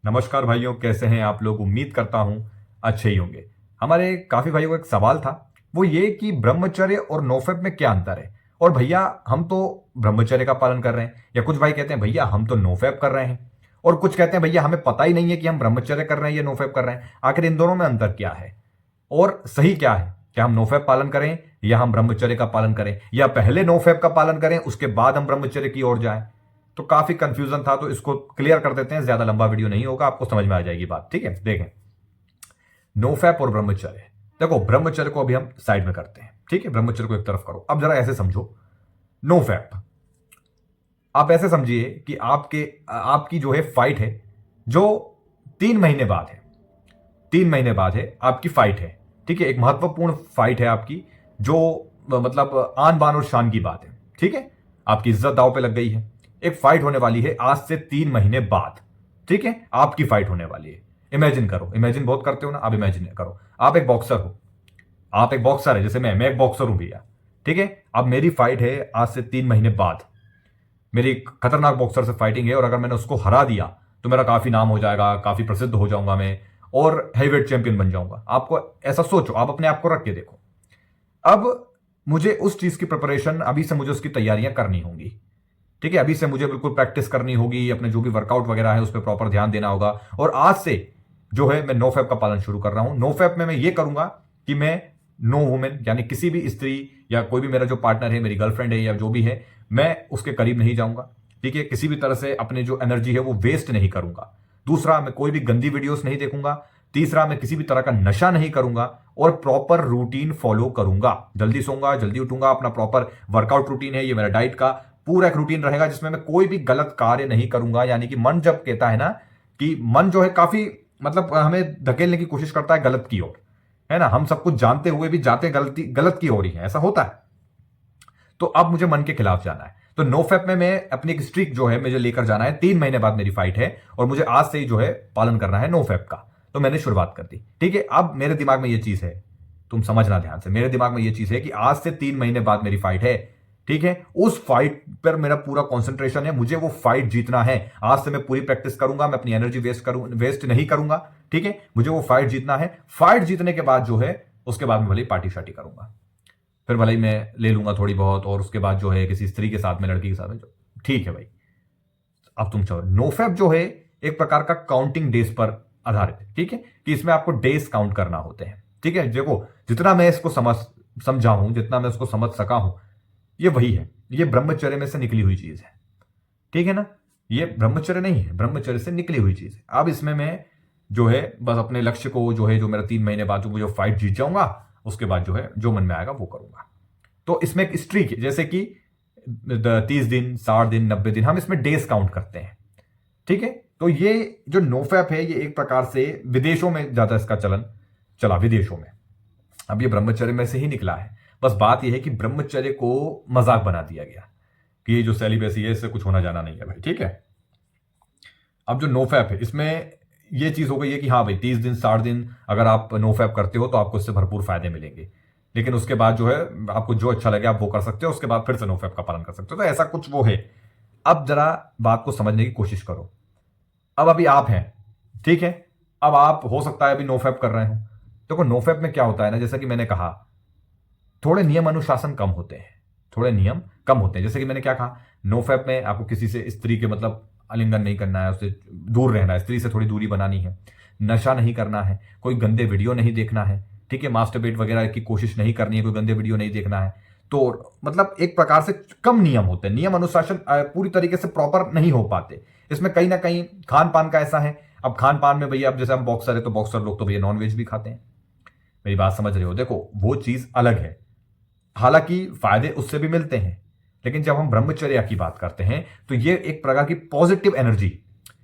नमस्कार भाइयों, कैसे हैं आप लोग। उम्मीद करता हूं अच्छे ही होंगे। हमारे काफी भाइयों का एक सवाल था, वो ये कि ब्रह्मचर्य और नोफेप में क्या अंतर है। और भैया हम तो ब्रह्मचर्य का पालन कर रहे हैं, या कुछ भाई कहते हैं भैया हम तो नोफेप कर रहे हैं, और कुछ कहते हैं भैया हमें पता ही नहीं है कि हम ब्रह्मचर्य कर रहे हैं या नोफेप कर रहे हैं। आखिर इन दोनों में अंतर क्या है और सही क्या है? क्या हम नोफेप पालन करें या हम ब्रह्मचर्य का पालन करें, या पहले नोफेप का पालन करें उसके बाद हम ब्रह्मचर्य की ओर जाएं? तो काफी कंफ्यूजन था, तो इसको क्लियर कर देते हैं। ज्यादा लंबा वीडियो नहीं होगा, आपको समझ में आ जाएगी बात। ठीक है, देखें नोफैप और ब्रह्मचर्य। देखो ब्रह्मचर्य को अभी हम साइड में करते हैं, ठीक है, ब्रह्मचर्य को एक तरफ करो। अब जरा ऐसे समझो, नोफैप आप ऐसे समझिए कि आपकी जो है फाइट है, जो 3 महीने बाद है। 3 महीने बाद है आपकी फाइट है, ठीक है, एक महत्वपूर्ण फाइट है आपकी, जो मतलब आन बान और शान की बात है। ठीक है, आपकी इज्जत दांव पे लग गई है। एक फाइट होने वाली है आज से 3 महीने बाद। ठीक है, आपकी फाइट होने वाली है। इमेजिन करो, इमेजिन बहुत करते हो ना, आप इमेजिन करो आप एक बॉक्सर हो। आप एक बॉक्सर है, जैसे मैं एक बॉक्सर हूं भैया। ठीक है, अब मेरी फाइट है आज से 3 महीने बाद। मेरी खतरनाक बॉक्सर से फाइटिंग है, और अगर मैंने उसको हरा दिया तो मेरा काफी नाम हो जाएगा, काफी प्रसिद्ध हो जाऊंगा मैं, और हैवीवेट चैंपियन बन जाऊंगा। आपको ऐसा सोचो, आप अपने आप को रख के देखो। अब मुझे उस चीज की प्रिपरेशन, अभी से मुझे उसकी तैयारियां करनी होंगी। ठीक है, अभी से मुझे बिल्कुल प्रैक्टिस करनी होगी, अपने जो भी वर्कआउट वगैरह है उस पर प्रॉपर ध्यान देना होगा। और आज से जो है मैं नोफैप का पालन शुरू कर रहा हूं। नोफैप में मैं ये करूंगा कि मैं नो वुमेन, यानी किसी भी स्त्री या कोई भी मेरा जो पार्टनर है, मेरी गर्लफ्रेंड है या जो भी है, मैं उसके करीब नहीं जाऊंगा। ठीक है, किसी भी तरह से अपने जो एनर्जी है वो वेस्ट नहीं करूंगा। दूसरा, मैं कोई भी गंदी वीडियोस नहीं देखूंगा। तीसरा, मैं किसी भी तरह का नशा नहीं करूंगा, और प्रॉपर रूटीन फॉलो करूंगा। जल्दी सोऊंगा, जल्दी उठूंगा, अपना प्रॉपर वर्कआउट रूटीन है ये, मेरा डाइट का पूरा एक रूटीन रहेगा, जिसमें मैं कोई भी गलत कार्य नहीं करूंगा। यानी कि मन जब कहता है ना कि मन जो है काफी मतलब हमें धकेलने की कोशिश करता है गलत की ओर, है ना, हम सब कुछ जानते हुए भी जाते गलत की ओर ही है, ऐसा होता है। तो अब मुझे मन के खिलाफ जाना है। तो नो फैप में मैं अपनी एक स्ट्रीक जो है मुझे लेकर जाना है। 3 महीने बाद मेरी फाइट है, और मुझे आज से ही जो है पालन करना है नो फैप का। तो मैंने शुरुआत कर दी। ठीक है, अब मेरे दिमाग में यह चीज है, तुम समझना ध्यान से, मेरे दिमाग में यह चीज है कि आज से 3 महीने बाद मेरी फाइट है। ठीक है, उस फाइट पर मेरा पूरा कंसंट्रेशन है, मुझे वो फाइट जीतना है। आज से मैं पूरी प्रैक्टिस करूंगा, मैं अपनी एनर्जी वेस्ट नहीं करूंगा। ठीक है, मुझे वो फाइट जीतना है। फाइट जीतने के बाद जो है, उसके बाद मैं भले पार्टी शार्टी करूंगा, फिर भले ही मैं ले लूंगा थोड़ी बहुत, और उसके बाद जो है किसी स्त्री के साथ में, लड़की के साथ में, जो ठीक है भाई। अब तुम चलो, नोफैप जो है एक प्रकार का काउंटिंग डेज पर आधारित है। ठीक है, कि इसमें आपको डेज काउंट करना होते हैं। ठीक है, देखो जितना मैं इसको समझा हूं, जितना मैं उसको समझ सका हूं, ये वही है। ये ब्रह्मचर्य में से निकली हुई चीज है। ठीक है ना, ये ब्रह्मचर्य नहीं है, ब्रह्मचर्य से निकली हुई चीज है। अब इसमें मैं जो है बस अपने लक्ष्य को जो है, जो मेरा 3 महीने बाद जो मुझे फाइट जीत जाऊंगा, उसके बाद जो है जो मन में आएगा वो करूंगा। तो इसमें एक स्ट्रीक है, जैसे कि 30 दिन, 60 दिन, 90 दिन, हम इसमें डेज काउंट करते हैं। ठीक है, तो ये जो नोफैप है, ये एक प्रकार से विदेशों में ज्यादा इसका चलन चला, विदेशों में। अब ये ब्रह्मचर्य में से ही निकला है। बस बात यह है कि ब्रह्मचर्य को मजाक बना दिया गया कि ये जो सेलिबेसी है इससे कुछ होना जाना नहीं है भाई। ठीक है, अब जो नोफैप है, इसमें ये चीज हो गई है कि हाँ भाई 30 दिन, 60 दिन अगर आप नोफैप करते हो तो आपको इससे भरपूर फायदे मिलेंगे। लेकिन उसके बाद जो है आपको जो अच्छा लगे आप वो कर सकते हो, उसके बाद फिर से नोफैप का पालन कर सकते हो। तो ऐसा कुछ वो है। अब जरा बात को समझने की कोशिश करो। अब अभी आप हैं, ठीक है, अब आप हो सकता है अभी नोफैप कर रहे हो। देखो नोफैप में क्या होता है ना, जैसा कि मैंने कहा, थोड़े नियम अनुशासन कम होते हैं, थोड़े नियम कम होते हैं। जैसे कि मैंने क्या कहा, नोफैप में आपको किसी से स्त्री के मतलब आलिंगन नहीं करना है, उससे दूर रहना है, स्त्री से थोड़ी दूरी बनानी है, नशा नहीं करना है, कोई गंदे वीडियो नहीं देखना है। ठीक है, मास्टरबेट वगैरह की कोशिश नहीं करनी है, कोई गंदे वीडियो नहीं देखना है। तो मतलब एक प्रकार से कम नियम होते हैं, नियम अनुशासन पूरी तरीके से प्रॉपर नहीं हो पाते। इसमें कहीं ना कहीं खान पान का ऐसा है। अब खान पान में भैया, अब जैसे हम बॉक्सर है तो बॉक्सर लोग तो भैया नॉनवेज भी खाते हैं। मेरी बात समझ रहे हो? देखो वो चीज अलग है, हालांकि फायदे उससे भी मिलते हैं। लेकिन जब हम ब्रह्मचर्या की बात करते हैं तो ये एक प्रकार की पॉजिटिव एनर्जी,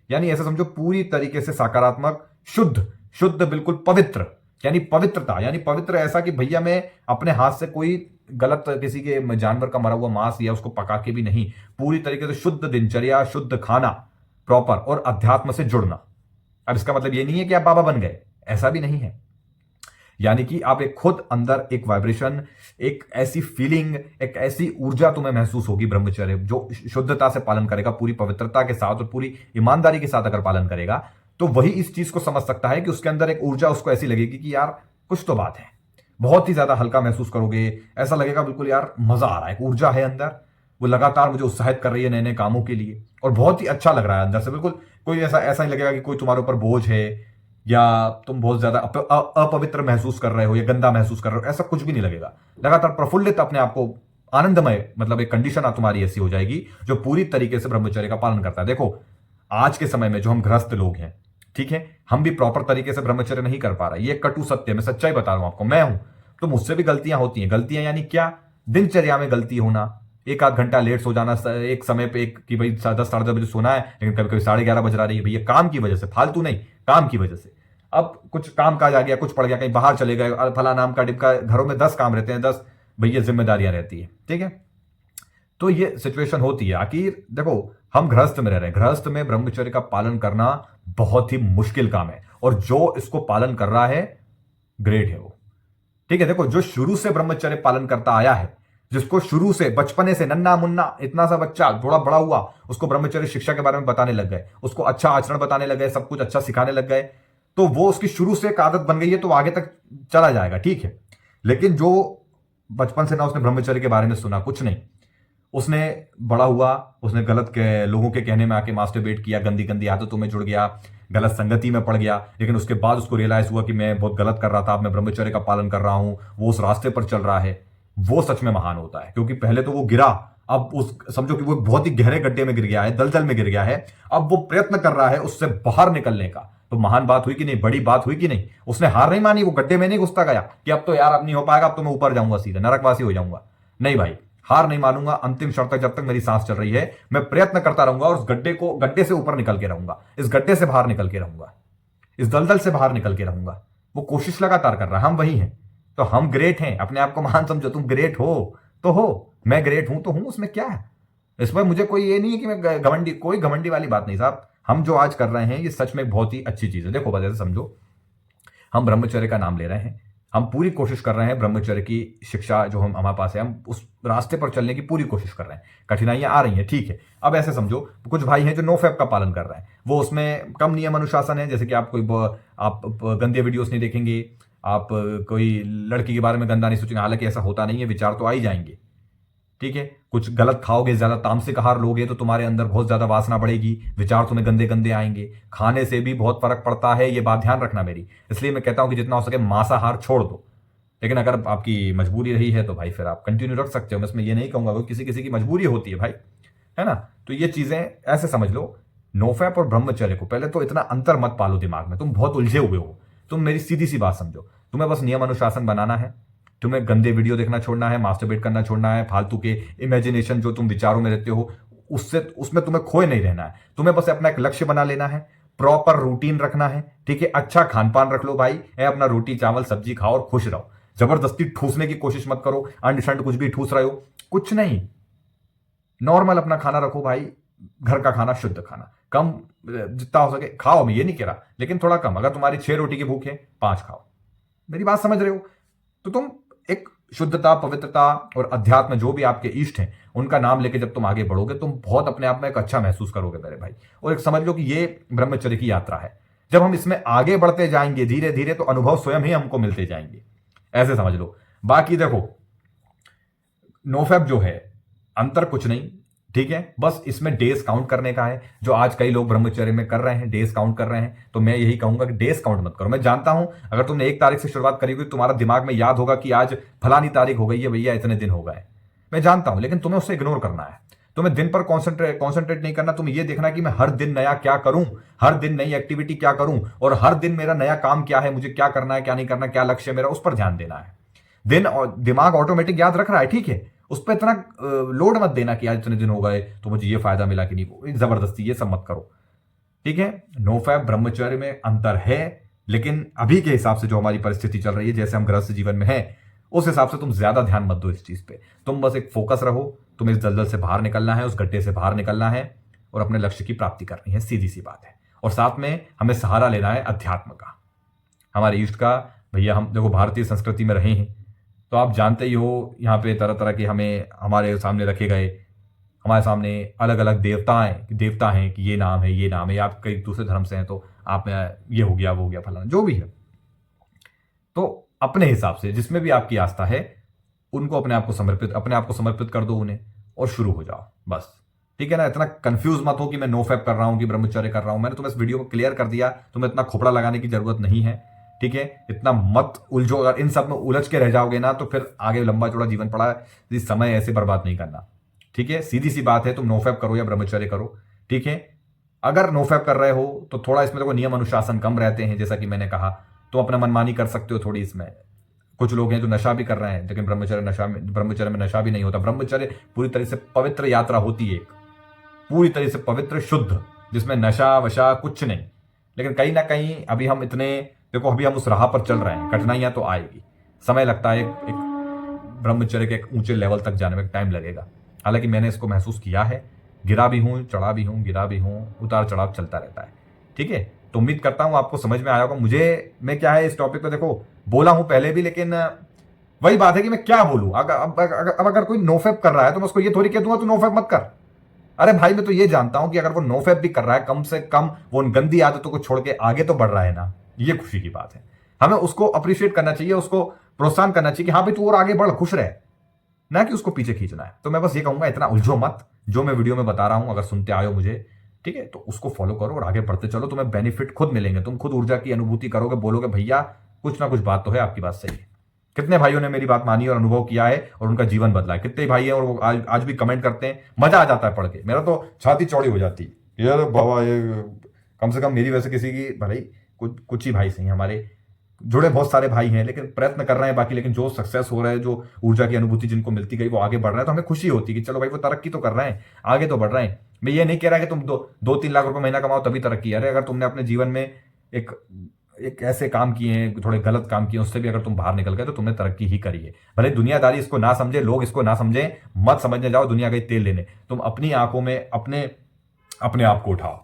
यानी ऐसा समझो पूरी तरीके से सकारात्मक, शुद्ध शुद्ध, बिल्कुल पवित्र, यानी पवित्रता, यानी पवित्र ऐसा कि भैया मैं अपने हाथ से कोई गलत किसी के जानवर का मरा हुआ मांस या उसको पका के भी नहीं, पूरी तरीके से शुद्ध दिनचर्या, शुद्ध खाना प्रॉपर, और अध्यात्म से जुड़ना। अब इसका मतलब ये नहीं है कि आप बाबा बन गए, ऐसा भी नहीं है। यानी कि आप एक खुद अंदर एक वाइब्रेशन, एक ऐसी फीलिंग, एक ऐसी ऊर्जा तुम्हें महसूस होगी ब्रह्मचर्य जो शुद्धता से पालन करेगा, पूरी पवित्रता के साथ और पूरी ईमानदारी के साथ अगर पालन करेगा, तो वही इस चीज को समझ सकता है कि उसके अंदर एक ऊर्जा उसको ऐसी लगेगी कि यार कुछ तो बात है, बहुत ही ज्यादा हल्का महसूस करोगे, ऐसा लगेगा बिल्कुल यार मजा आ रहा है, एक ऊर्जा है अंदर, वो लगातार मुझे उत्साहित कर रही है नए नए कामों के लिए, और बहुत ही अच्छा लग रहा है अंदर से, बिल्कुल कोई ऐसा ऐसा नहीं लगेगा कि कोई तुम्हारे ऊपर बोझ है या तुम बहुत ज्यादा अपवित्र महसूस कर रहे हो या गंदा महसूस कर रहे हो, ऐसा कुछ भी नहीं लगेगा। लगातार प्रफुल्लित, अपने आप को आनंदमय, मतलब एक कंडीशन तुम्हारी ऐसी हो जाएगी जो पूरी तरीके से ब्रह्मचर्य का पालन करता है। देखो आज के समय में जो हम गृहस्थ लोग हैं, ठीक है, हम भी प्रॉपर तरीके से ब्रह्मचर्य नहीं कर पा रहे, ये कटु सत्य, मैं सच्चाई बता रहा हूं आपको, मैं हूं तो मुझसे भी गलतियां होती हैं। गलतियां यानी क्या? दिनचर्या में गलती होना, एक आध घंटा लेट सो जाना एक समय पे, एक कि भाई 10 साढ़े 10 बजे सोना है लेकिन कभी कभी 11:30 बज रही है, भैया काम की वजह से, फालतू नहीं, काम की वजह से। अब कुछ काम काज आ गया, कुछ पड़ गया, कहीं बाहर चले गए, फला नाम का डिपका, घरों में 10 काम रहते हैं, 10 भैया जिम्मेदारियां रहती है, ठीक है। तो ये सिचुएशन होती है। आखिर देखो हम गृहस्थ में रह रहे हैं, गृहस्थ में ब्रह्मचर्य का पालन करना बहुत ही मुश्किल काम है, और जो इसको पालन कर रहा है ग्रेट है वो, ठीक है। देखो जो शुरू से ब्रह्मचर्य पालन करता आया है, जिसको शुरू से बचपने से नन्ना मुन्ना इतना सा बच्चा थोड़ा बड़ा हुआ, उसको ब्रह्मचर्य शिक्षा के बारे में बताने लग गए, उसको अच्छा आचरण बताने लग गए, सब कुछ अच्छा सिखाने लग गए, तो वो उसकी शुरू से एक आदत बन गई है, तो आगे तक चला जाएगा, ठीक है। लेकिन जो बचपन से ना उसने ब्रह्मचर्य के बारे में सुना, कुछ नहीं, उसने बड़ा हुआ, उसने गलत के लोगों के कहने में आके मास्टरबेट किया, गंदी गंदी आदतों में जुड़ गया, गलत संगति में पड़ गया, लेकिन उसके बाद उसको रियलाइज हुआ कि मैं बहुत गलत कर रहा था, अब मैं ब्रह्मचर्य का पालन कर रहा हूं, वो उस रास्ते पर चल रहा है, वो सच में महान होता है। क्योंकि पहले तो वो गिरा, अब उस समझो कि वो बहुत ही गहरे गड्ढे में गिर गया है, दलदल में गिर गया है, अब वो प्रयत्न कर रहा है उससे बाहर निकलने का, तो महान बात हुई कि नहीं, बड़ी बात हुई कि नहीं। उसने हार नहीं मानी, वो गड्ढे में नहीं घुसता गया कि अब तो यार अब नहीं हो पाएगा, अब तो मैं ऊपर जाऊंगा, सीधे नरकवासी हो जाऊंगा। नहीं भाई, हार नहीं मानूंगा, अंतिम क्षण तक, जब तक मेरी सांस चल रही है मैं प्रयत्न करता रहूंगा, और उस गड्ढे से ऊपर निकल के रहूंगा, इस गड्ढे से बाहर निकल के रहूंगा, इस दलदल से बाहर निकल के रहूंगा। वो कोशिश लगातार कर रहा है, हम वही हैं। तो हम ग्रेट हैं, अपने आप को महान समझो, तुम ग्रेट हो तो हो, मैं ग्रेट हूं तो हूं, उसमें क्या है। इसमें मुझे कोई ये नहीं है कि मैं घमंडी, कोई घमंडी वाली बात नहीं साहब। हम जो आज कर रहे हैं ये सच में बहुत ही अच्छी चीज है। देखो बस ऐसे समझो, हम ब्रह्मचर्य का नाम ले रहे हैं, हम पूरी कोशिश कर रहे हैं, ब्रह्मचर्य की शिक्षा जो हम हमारे पास है, हम उस रास्ते पर चलने की पूरी कोशिश कर रहे हैं। कठिनाइयां आ रही हैं, ठीक है। अब ऐसे समझो कुछ भाई हैं जो नो फैप का पालन कर रहे हैं, वो उसमें कम नियम अनुशासन है, जैसे कि आप आप गंदे वीडियोस नहीं देखेंगे, आप कोई लड़की के बारे में गंदा नहीं सोचेंगे, हालांकि ऐसा होता नहीं है, विचार तो आ ही जाएंगे, ठीक है। कुछ गलत खाओगे, ज्यादा तामसिक आहार लोगे तो तुम्हारे अंदर बहुत ज्यादा वासना बढ़ेगी, विचार तुम्हें गंदे गंदे आएंगे। खाने से भी बहुत फर्क पड़ता है, ये बात ध्यान रखना मेरी। इसलिए मैं कहता हूं कि जितना हो सके मांसाहार छोड़ दो, लेकिन अगर आपकी मजबूरी रही है तो भाई फिर आप कंटिन्यू रख सकते हो, मैं इसमें ये नहीं कहूंगा, क्योंकि किसी किसी की मजबूरी होती है भाई, है ना। तो ये चीजें ऐसे समझ लो, नोफैप और ब्रह्मचर्य को पहले तो इतना अंतर मत पालो दिमाग में, तुम बहुत उलझे हुए हो। तुम मेरी सीधी सी बात समझो, तुम्हें बस नियम अनुशासन बनाना है, तुम्हें गंदे वीडियो देखना छोड़ना है, मास्टरबेट करना छोड़ना है, फालतू के इमेजिनेशन जो तुम विचारों में रहते हो उससे, उसमें तुम्हें खोए नहीं रहना है। तुम्हें बस अपना एक लक्ष्य बना लेना है, प्रॉपर रूटीन रखना है, ठीक है। अच्छा खान पान रख लो भाई, अपना रोटी चावल सब्जी खाओ और खुश रहो। जबरदस्ती ठूसने की कोशिश मत करो, अंड शंड कुछ भी ठूस रहे हो, कुछ नहीं, नॉर्मल अपना खाना रखो भाई, घर का खाना, शुद्ध खाना, कम जितना हो सके खाओ, मैं ये नहीं कह रहा, लेकिन थोड़ा कम। अगर तुम्हारी 6 रोटी की भूख है 5 खाओ, मेरी बात समझ रहे हो। तो तुम एक शुद्धता, पवित्रता और अध्यात्म, जो भी आपके इष्ट हैं उनका नाम लेके जब तुम आगे बढ़ोगे, तुम बहुत अपने आप में एक अच्छा महसूस करोगे मेरे भाई। और एक समझ लो कि ये ब्रह्मचर्य की यात्रा है, जब हम इसमें आगे बढ़ते जाएंगे धीरे धीरे, तो अनुभव स्वयं ही हमको मिलते जाएंगे, ऐसे समझ लो। बाकी देखो नोफैप जो है, अंतर कुछ नहीं, ठीक है, बस इसमें डेज काउंट करने का है, जो आज कई लोग ब्रह्मचर्य में कर रहे हैं, डेज काउंट कर रहे हैं। तो मैं यही कहूंगा कि डेज काउंट मत करो। मैं जानता हूं अगर तुमने 1 तारीख से शुरुआत करी हुई, तुम्हारा दिमाग में याद होगा कि आज फलानी तारीख हो गई है भैया, इतने दिन हो गए, मैं जानता हूं, लेकिन तुम्हें उससे इग्नोर करना है। तुम्हें दिन पर कॉन्सेंट्रेट नहीं करना, तुम्हें यह देखना कि मैं हर दिन नया क्या करूं, हर दिन नई एक्टिविटी क्या करूं, और हर दिन मेरा नया काम क्या है, मुझे क्या करना है, क्या नहीं करना, क्या लक्ष्य है मेरा, उस पर ध्यान देना है। दिन और दिमाग ऑटोमेटिक याद रख रहा है, ठीक है, उस पर इतना लोड मत देना कि आज इतने दिन हो गए तो मुझे ये फायदा मिला कि नहीं, जबरदस्ती ये सब मत करो, ठीक है। नोफैप ब्रह्मचर्य में अंतर है, लेकिन अभी के हिसाब से जो हमारी परिस्थिति चल रही है, जैसे हम गृहस्थ जीवन में है, उस हिसाब से तुम ज्यादा ध्यान मत दो इस चीज पे। तुम बस एक फोकस रहो, तुम्हें इस दलदल से बाहर निकलना है, उस गड्ढे से बाहर निकलना है और अपने लक्ष्य की प्राप्ति करनी है, सीधी सी बात है। और साथ में हमें सहारा लेना है अध्यात्म का, हमारे इष्ट का। भैया हम देखो भारतीय संस्कृति में रहे हैं, तो आप जानते ही हो, यहाँ पे तरह तरह के हमें हमारे सामने रखे गए, हमारे सामने अलग अलग देवता हैं कि ये नाम है, ये नाम है, या आप कई दूसरे धर्म से हैं तो आप में ये हो गया, वो हो गया, फलाना जो भी है। तो अपने हिसाब से जिसमें भी आपकी आस्था है उनको अपने आप को समर्पित कर दो उन्हें, और शुरू हो जाओ बस। ठीक है ना? इतना कंफ्यूज मत हो कि मैं नो फैप कर रहा हूं कि ब्रह्मचर्य कर रहा हूं। मैंने तुम्हें इस वीडियो को क्लियर कर दिया, तुम्हें इतना खोपड़ा लगाने की जरूरत नहीं है। ठीक है? इतना मत उलझो, अगर इन सब में उलझ के रह जाओगे ना तो फिर आगे लंबा चौड़ा जीवन पड़ा है, समय ऐसे बर्बाद नहीं करना। ठीक है? सीधी सी बात है, तुम नो फैप करो या ब्रह्मचर्य करो। ठीक है? अगर नो फैप कर रहे हो तो थोड़ा इसमें देखो नियम अनुशासन कम रहते हैं, जैसा कि मैंने कहा। तो अपना मनमानी कर सकते हो थोड़ी इसमें। कुछ लोग हैं जो नशा भी कर रहे हैं, लेकिन ब्रह्मचर्य में नशा भी नहीं होता। ब्रह्मचर्य पूरी तरह से पवित्र यात्रा होती है, एक पूरी तरह से पवित्र शुद्ध, जिसमें नशा वशा कुछ नहीं। लेकिन कहीं ना कहीं अभी हम अभी हम उस राह पर चल रहे हैं। कठिनाइयां तो आएगी, समय लगता है, एक ब्रह्मचर्य के एक ऊंचे लेवल तक जाने में टाइम लगेगा। हालांकि मैंने इसको महसूस किया है, गिरा भी हूं, चढ़ा भी हूं, गिरा भी हूं, उतार चढ़ाव चलता रहता है। ठीक है? तो उम्मीद करता हूं आपको समझ में आया होगा। मैं क्या है इस टॉपिक पे देखो बोला हूं पहले भी, लेकिन वही बात है कि मैं क्या बोलूं। अगर कोई नोफेप कर रहा है तो मैं उसको ये थोड़ी कह दूंगा तू नोफेप मत कर। अरे भाई, मैं तो ये जानता हूं कि अगर वो नोफेप भी कर रहा है, कम से कम वो उन गंदी आदतों को छोड़ के आगे तो बढ़ रहा है ना। ये खुशी की बात है। हमें उसको अप्रिशिएट करना चाहिए, उसको प्रोत्साहन करना चाहिए कि हाँ भाई तू और आगे बढ़, खुश रहे, ना कि उसको पीछे खींचना है। तो मैं बस ये कहूंगा, इतना उलझो मत। जो मैं वीडियो में बता रहा हूं, अगर सुनते आयो मुझे, ठीक है, तो उसको फॉलो करो और आगे बढ़ते चलो। तुम्हें बेनिफिट खुद मिलेंगे, तुम खुद ऊर्जा की अनुभूति करोगे, बोलोगे भैया कुछ ना कुछ बात तो है, आपकी बात सही है। कितने भाइयों ने मेरी बात मानी और अनुभव किया है और उनका जीवन बदला है? कितने भाई हैं और वो आज भी कमेंट करते हैं, मजा आ जाता है पढ़ के। मेरा तो छाती चौड़ी हो जाती है यार बाबा, ये कम से कम मेरी वजह से किसी की भले कुछ ही भाई सही, हमारे जुड़े बहुत सारे भाई हैं, लेकिन प्रयत्न कर रहे हैं बाकी। लेकिन जो सक्सेस हो रहा है, जो ऊर्जा की अनुभूति जिनको मिलती गई, वो आगे बढ़ रहे हैं, तो हमें खुशी होती है कि चलो भाई वो तरक्की तो कर रहे हैं, आगे तो बढ़ रहे हैं। मैं ये नहीं कह रहा कि तुम 2-3 लाख रुपए महीना कमाओ तभी तरक्की। अरे अगर तुमने अपने जीवन में एक ऐसे काम किए हैं, थोड़े गलत काम किए, उससे भी अगर तुम बाहर निकल गए तो तुमने तरक्की ही करी है। भले दुनियादारी इसको ना समझे, लोग इसको ना समझे, मत समझने जाओ, दुनिया गई तेल लेने। तुम अपनी आंखों में अपने आप को उठाओ।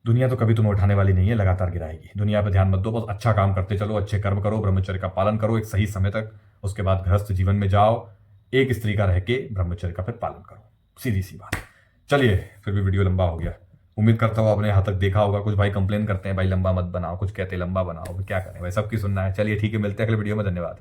दुनिया तो कभी तुम्हें उठाने वाली नहीं है, लगातार गिराएगी। दुनिया पे ध्यान मत दो, बस अच्छा काम करते चलो, अच्छे कर्म करो, ब्रह्मचर्य का पालन करो एक सही समय तक। उसके बाद गृहस्थ जीवन में जाओ, एक स्त्री का रह के ब्रह्मचर्य का फिर पालन करो। सीधी सी बात। चलिए, फिर भी वीडियो लंबा हो गया। उम्मीद करता हूँ आपने यहाँ तक देखा होगा। कुछ भाई कंप्लेन करते हैं भाई लंबा मत बनाओ, कुछ कहते हैं लंबा बनाओ, क्या करें भाई, सबकी सुनना है। चलिए ठीक है, मिलते हैं अगले वीडियो में। धन्यवाद।